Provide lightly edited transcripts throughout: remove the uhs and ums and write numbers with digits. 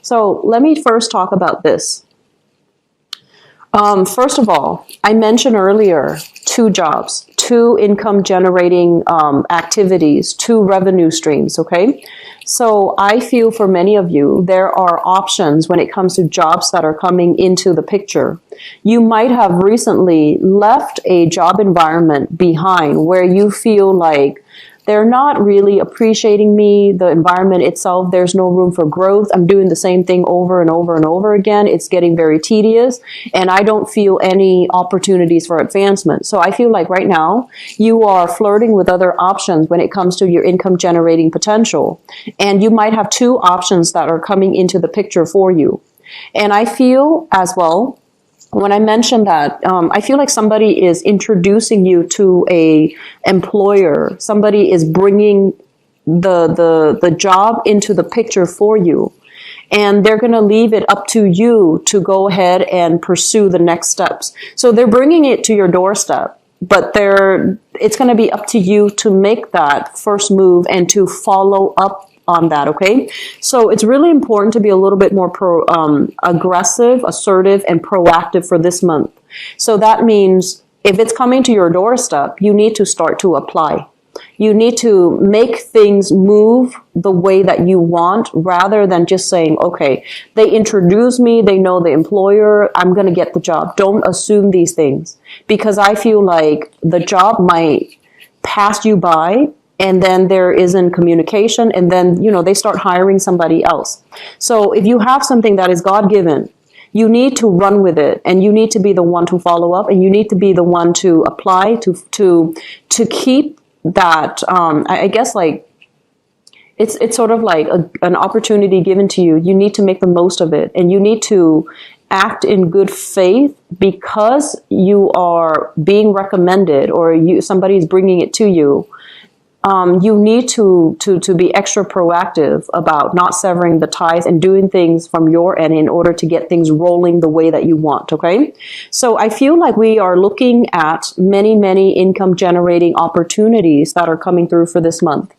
So let me first talk about this. First of all, I mentioned earlier 2 jobs, 2 income generating activities, 2 revenue streams, okay? So I feel for many of you, there are options when it comes to jobs that are coming into the picture. You might have recently left a job environment behind where you feel like they're not really appreciating me, the environment itself, there's no room for growth. I'm doing the same thing over and over and over again. It's getting very tedious, and I don't feel any opportunities for advancement. So I feel like right now, you are flirting with other options when it comes to your income generating potential. And you might have 2 options that are coming into the picture for you. And I feel as well, when I mentioned that, I feel like somebody is introducing you to a employer. Somebody is bringing the job into the picture for you. And they're going to leave it up to you to go ahead and pursue the next steps. So they're bringing it to your doorstep, but it's going to be up to you to make that first move and to follow up on that, okay? So it's really important to be a little bit more aggressive, assertive, and proactive for this month. So that means if it's coming to your doorstep, you need to start to apply. You need to make things move the way that you want rather than just saying, okay, they introduce me, they know the employer, I'm going to get the job. Don't assume these things, because I feel like the job might pass you by, and then there isn't communication, and then, they start hiring somebody else. So if you have something that is God-given, you need to run with it, and you need to be the one to follow up, and you need to be the one to apply to keep that, I guess, like, it's sort of like an opportunity given to you. You need to make the most of it, and you need to act in good faith because you are being recommended, or somebody's bringing it to you. You need to be extra proactive about not severing the ties and doing things from your end in order to get things rolling the way that you want, okay? So I feel like we are looking at many, many income generating opportunities that are coming through for this month.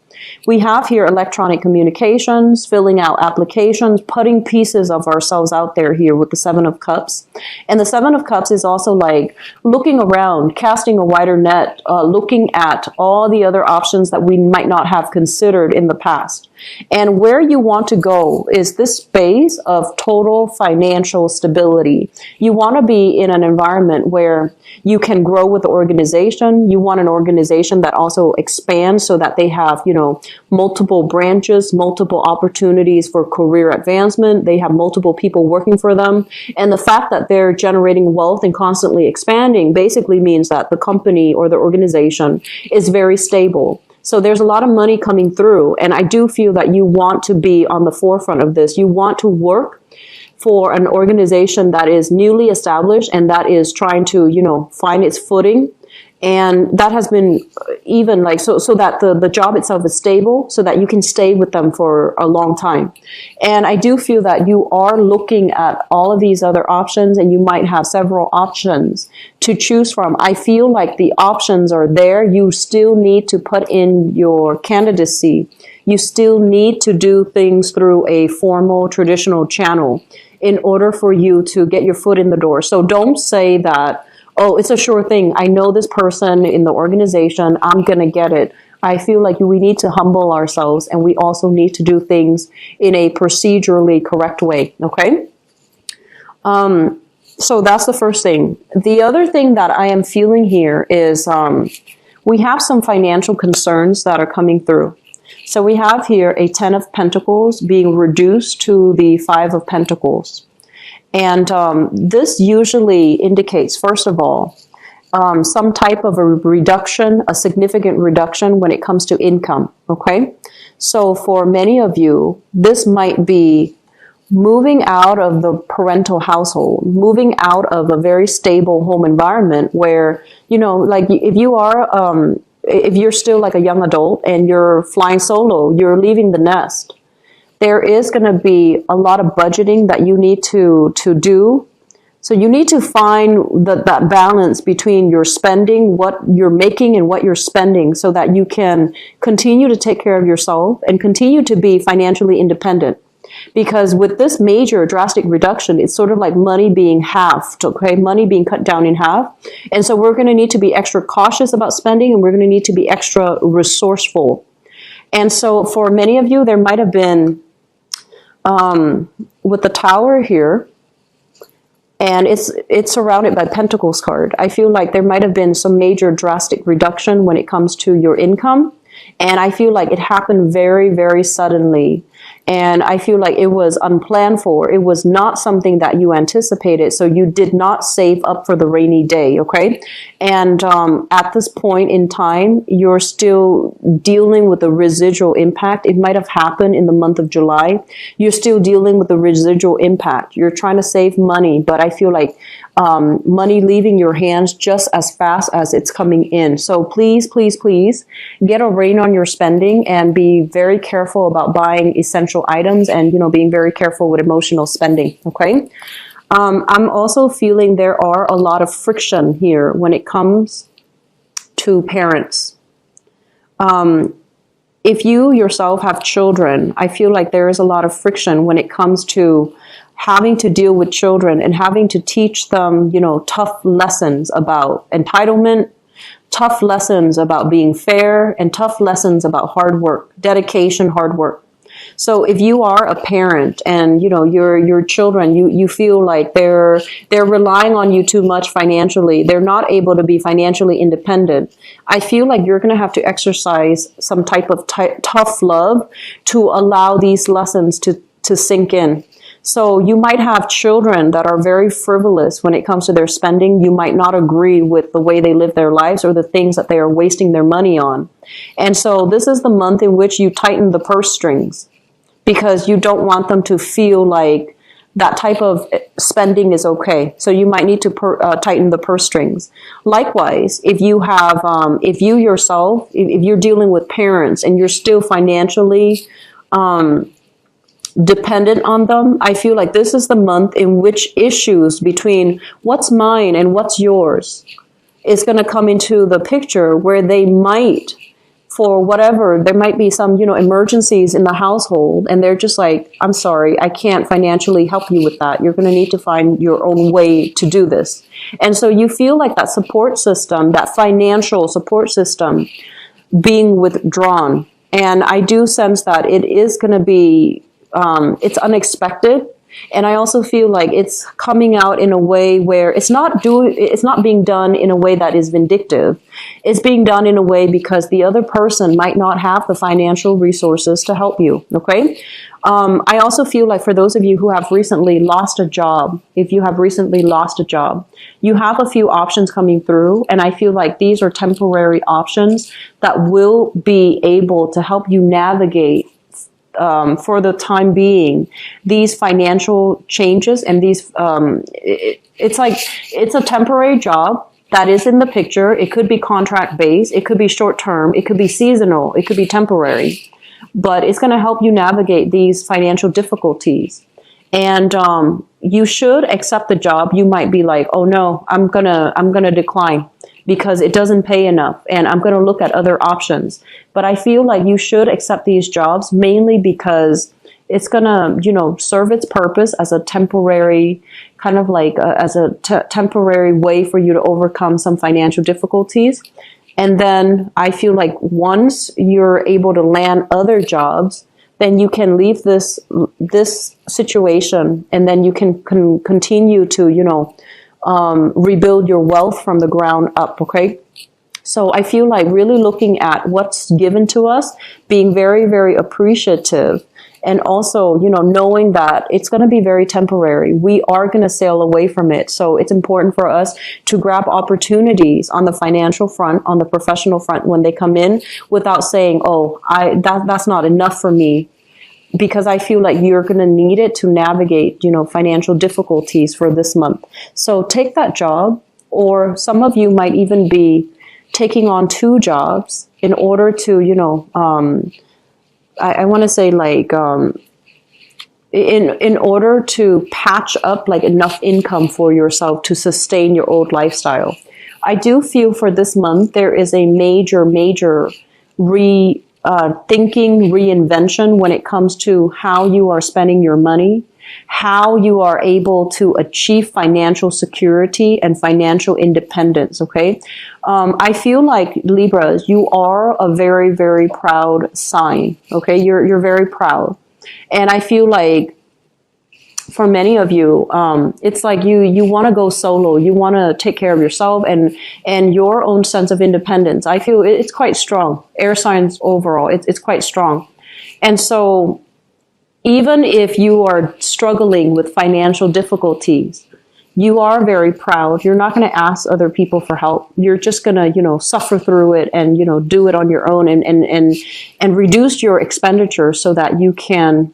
We have here electronic communications, filling out applications, putting pieces of ourselves out there here with the 7 of Cups. And the 7 of Cups is also like looking around, casting a wider net, looking at all the other options that we might not have considered in the past. And where you want to go is this space of total financial stability. You want to be in an environment where you can grow with the organization. You want an organization that also expands so that they have, multiple branches, multiple opportunities for career advancement. They have multiple people working for them. And the fact that they're generating wealth and constantly expanding basically means that the company or the organization is very stable. So there's a lot of money coming through, and I do feel that you want to be on the forefront of this. You want to work for an organization that is newly established and that is trying to, find its footing. And that has been even like, so that the job itself is stable so that you can stay with them for a long time. And I do feel that you are looking at all of these other options, and you might have several options to choose from. I feel like the options are there. You still need to put in your candidacy. You still need to do things through a formal, traditional channel in order for you to get your foot in the door. So don't say that, oh, it's a sure thing. I know this person in the organization. I'm going to get it. I feel like we need to humble ourselves, and we also need to do things in a procedurally correct way. Okay? So that's the first thing. The other thing that I am feeling here is we have some financial concerns that are coming through. So we have here a 10 of Pentacles being reduced to the 5 of Pentacles. And this usually indicates, first of all, some type of a reduction, a significant reduction when it comes to income, okay? So for many of you, this might be moving out of the parental household, moving out of a very stable home environment where, like if you're still like a young adult and you're flying solo, you're leaving the nest. There is going to be a lot of budgeting that you need to do. So you need to find that balance between your spending, what you're making and what you're spending, so that you can continue to take care of yourself and continue to be financially independent. Because with this major drastic reduction, it's sort of like money being halved, okay? Money being cut down in half. And so we're going to need to be extra cautious about spending, and we're going to need to be extra resourceful. And so for many of you, there might have been, with the Tower here, and it's surrounded by Pentacles card. I feel like there might have been some major drastic reduction when it comes to your income. And I feel like it happened very, very suddenly. And I feel like it was unplanned for. It was not something that you anticipated. So you did not save up for the rainy day, okay? And at this point in time, you're still dealing with the residual impact. It might have happened in the month of July. You're still dealing with the residual impact. You're trying to save money, but I feel like money leaving your hands just as fast as it's coming in. So please, please, please get a rein on your spending and be very careful about buying essential items and, you know, being very careful with emotional spending. Okay. I'm also feeling there are a lot of friction here when it comes to parents. If you yourself have children, I feel like there is a lot of friction when it comes to having to deal with children and having to teach them, you know, tough lessons about entitlement, tough lessons about being fair, and tough lessons about hard work, dedication, hard work. So if you are a parent and, you know, your children, you feel like they're relying on you too much financially, they're not able to be financially independent, I feel like you're going to have to exercise some type of tough love to allow these lessons to sink in. So you might have children that are very frivolous when it comes to their spending. You might not agree with the way they live their lives or the things that they are wasting their money on. And so this is the month in which you tighten the purse strings, because you don't want them to feel like that type of spending is okay. So you might need to tighten the purse strings. Likewise, if you have, if you yourself, if you're dealing with parents and you're still financially dependent on them, I feel like this is the month in which issues between what's mine and what's yours is going to come into the picture, where they might, for whatever, there might be some, you know, emergencies in the household, and they're just like, I'm sorry, I can't financially help you with that. You're going to need to find your own way to do this. And so you feel like that support system, that financial support system, being withdrawn. And I do sense that it is going to be it's unexpected, and I also feel like it's coming out in a way where it's not being done in a way that is vindictive. It's being done in a way because the other person might not have the financial resources to help you. Okay. I also feel like for those of you who have recently lost a job, if you have recently lost a job, you have a few options coming through, and I feel like these are temporary options that will be able to help you navigate for the time being these financial changes. And these it's like it's a temporary job that is in the picture. It could be contract based, it could be short term, it could be seasonal, it could be temporary, but it's going to help you navigate these financial difficulties. And you should accept the job. You might be like, oh no, I'm gonna decline because it doesn't pay enough, and I'm going to look at other options. But I feel like you should accept these jobs mainly because it's going to, you know, serve its purpose as a temporary, kind of like as a temporary way for you to overcome some financial difficulties. And then I feel like once you're able to land other jobs, then you can leave this situation, and then you can continue to, you know, rebuild your wealth from the ground up. Okay. So I feel like really looking at what's given to us, being very, very appreciative, and also, you know, knowing that it's going to be very temporary. We are going to sail away from it. So it's important for us to grab opportunities on the financial front, on the professional front when they come in, without saying, oh, that's not enough for me. Because I feel like you're going to need it to navigate, you know, financial difficulties for this month. So take that job, or some of you might even be taking on 2 jobs in order to, you know, I want to say like, in order to patch up like enough income for yourself to sustain your old lifestyle. I do feel for this month, there is a major thinking reinvention when it comes to how you are spending your money, how you are able to achieve financial security and financial independence, okay? I feel like, Libras, you are a very, very proud sign, okay? You're very proud. And I feel like for many of you, it's like you want to go solo. You want to take care of yourself and your own sense of independence. I feel it's quite strong. Air signs overall, it's quite strong. And so even if you are struggling with financial difficulties, you are very proud. You're not going to ask other people for help. You're just going to, suffer through it and, do it on your own and reduce your expenditure so that you can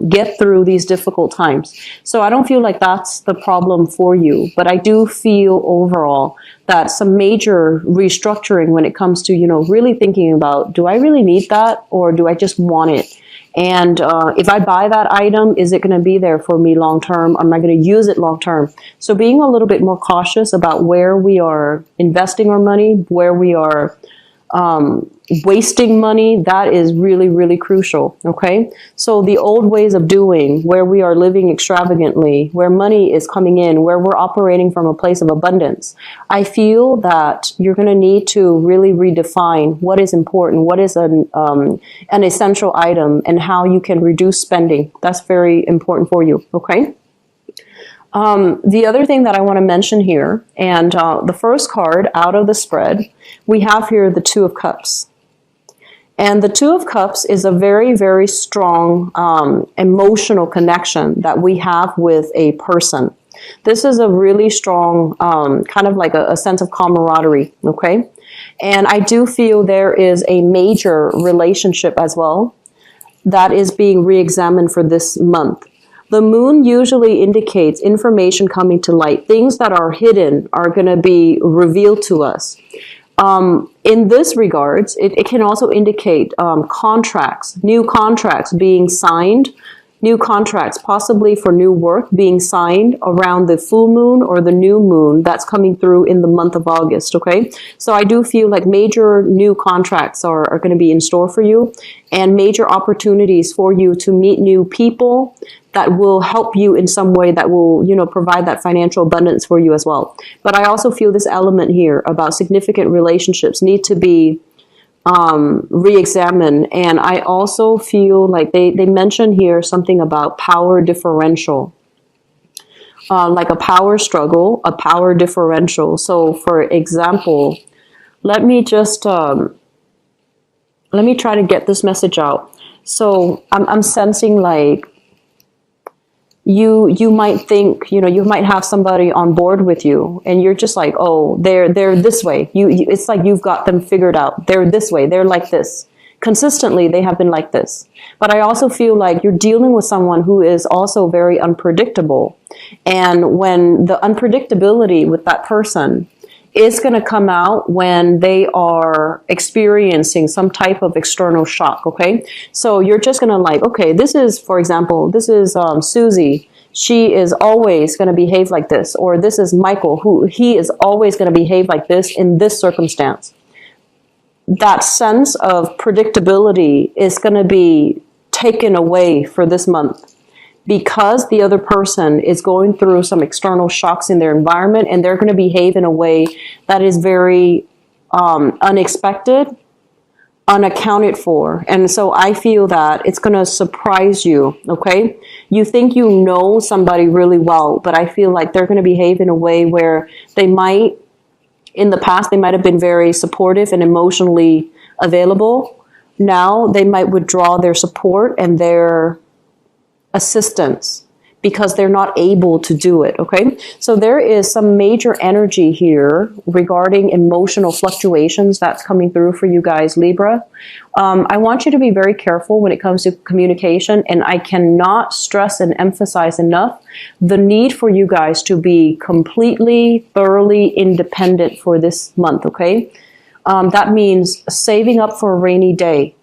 get through these difficult times. So I don't feel like that's the problem for you, but I do feel overall that some major restructuring when it comes to, really thinking about, do I really need that or do I just want it? And if I buy that item, is it going to be there for me long term? Am I going to use it long term? So being a little bit more cautious about where we are investing our money, where we are wasting money, that is really, really crucial, okay? So the old ways of doing, where we are living extravagantly, where money is coming in, where we're operating from a place of abundance, I feel that you're going to need to really redefine what is important, what is an essential item, and how you can reduce spending. That's very important for you, okay? The other thing that I want to mention here, and the first card out of the spread, we have here the Two of Cups. And the Two of Cups is a very, very strong emotional connection that we have with a person. This is a really strong kind of like a sense of camaraderie, okay? And I do feel there is a major relationship as well that is being re-examined for this month. The moon usually indicates information coming to light. Things that are hidden are going to be revealed to us. In this regards, it can also indicate contracts, new contracts being signed, new contracts possibly for new work being signed around the full moon or the new moon that's coming through in the month of August, okay? So I do feel like major new contracts are going to be in store for you and major opportunities for you to meet new people that will help you in some way, that will, provide that financial abundance for you as well. But I also feel this element here about significant relationships need to be re-examined. And I also feel like they mention here something about power differential, like a power struggle, a power differential. So for example, let me just, let me try to get this message out. So I'm sensing like, you might think, you might have somebody on board with you and you're just like, oh, they're this way. It's like you've got them figured out. They're this way. They're like this. Consistently, they have been like this. But I also feel like you're dealing with someone who is also very unpredictable. And when the unpredictability with that person is going to come out when they are experiencing some type of external shock, okay? So you're just going to like, okay, this is, for example, this is Susie. She is always going to behave like this. Or this is Michael, who he is always going to behave like this in this circumstance. That sense of predictability is going to be taken away for this month, because the other person is going through some external shocks in their environment and they're going to behave in a way that is very unexpected, unaccounted for. And so I feel that it's going to surprise you, okay? You think you know somebody really well, but I feel like they're going to behave in a way where they might, in the past, they might have been very supportive and emotionally available. Now they might withdraw their support and their assistance because they're not able to do it, okay? So there is some major energy here regarding emotional fluctuations that's coming through for you guys, Libra. I want you to be very careful when it comes to communication, and I cannot stress and emphasize enough the need for you guys to be completely, thoroughly independent for this month, okay? That means saving up for a rainy day.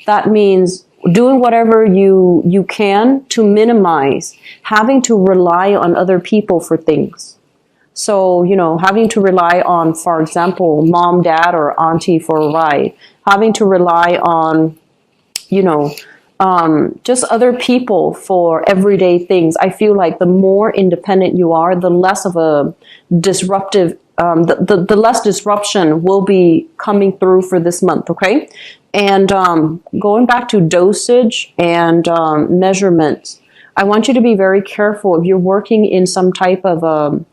That means doing whatever you can to minimize having to rely on other people for things. So, you know, having to rely on, for example, mom, dad, or auntie for a ride, having to rely on, you know, just other people for everyday things. I feel like the more independent you are, the less of a disruptive, the less disruption will be coming through for this month, okay? And going back to dosage and measurements, I want you to be very careful if you're working in some type of a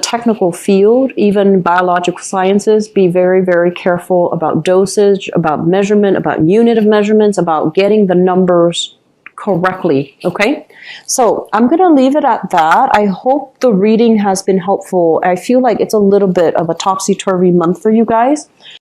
technical field, even biological sciences. Be very, very careful about dosage, about measurement, about unit of measurements, about getting the numbers correctly, okay? So I'm going to leave it at that. I hope the reading has been helpful. I feel like it's a little bit of a topsy-turvy month for you guys.